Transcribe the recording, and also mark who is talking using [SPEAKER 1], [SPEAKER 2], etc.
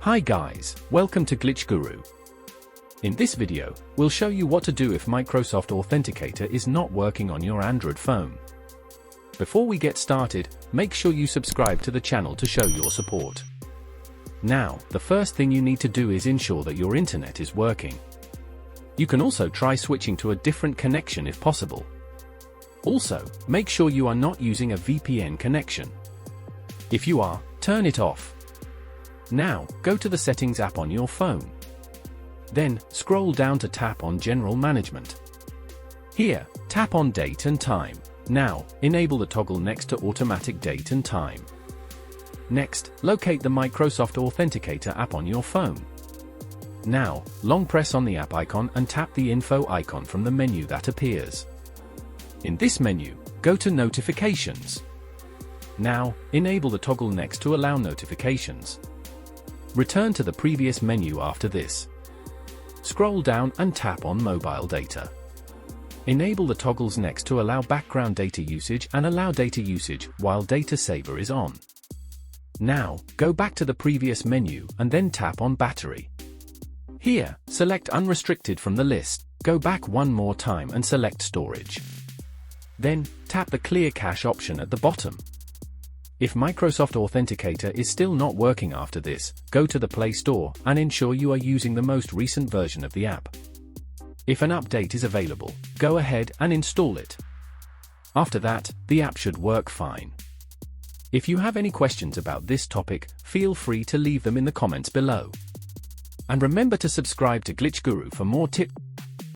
[SPEAKER 1] Hi guys, welcome to Glitch Guru. In this video, we'll show you what to do if Microsoft Authenticator is not working on your Android phone. Before we get started, make sure you subscribe to the channel to show your support. Now, the first thing you need to do is ensure that your internet is working. You can also try switching to a different connection if possible. Also, make sure you are not using a VPN connection. If you are, turn it off. Now, go to the Settings app on your phone. Then, scroll down to tap on General Management. Here, tap on Date and Time. Now, enable the toggle next to Automatic Date and Time. Next, locate the Microsoft Authenticator app on your phone. Now, long press on the app icon and tap the info icon from the menu that appears. In this menu, go to Notifications. Now, enable the toggle next to Allow Notifications. Return to the previous menu after this. Scroll down and tap on Mobile Data. Enable the toggles next to Allow Background Data Usage and Allow Data Usage while Data Saver is on. Now, go back to the previous menu and then tap on Battery. Here, select Unrestricted from the list, go back one more time and select Storage. Then, tap the Clear Cache option at the bottom. If Microsoft Authenticator is still not working after this, go to the Play Store and ensure you are using the most recent version of the app. If an update is available, go ahead and install it. After that, the app should work fine. If you have any questions about this topic, feel free to leave them in the comments below. And remember to subscribe to Glitch Guru for more tips.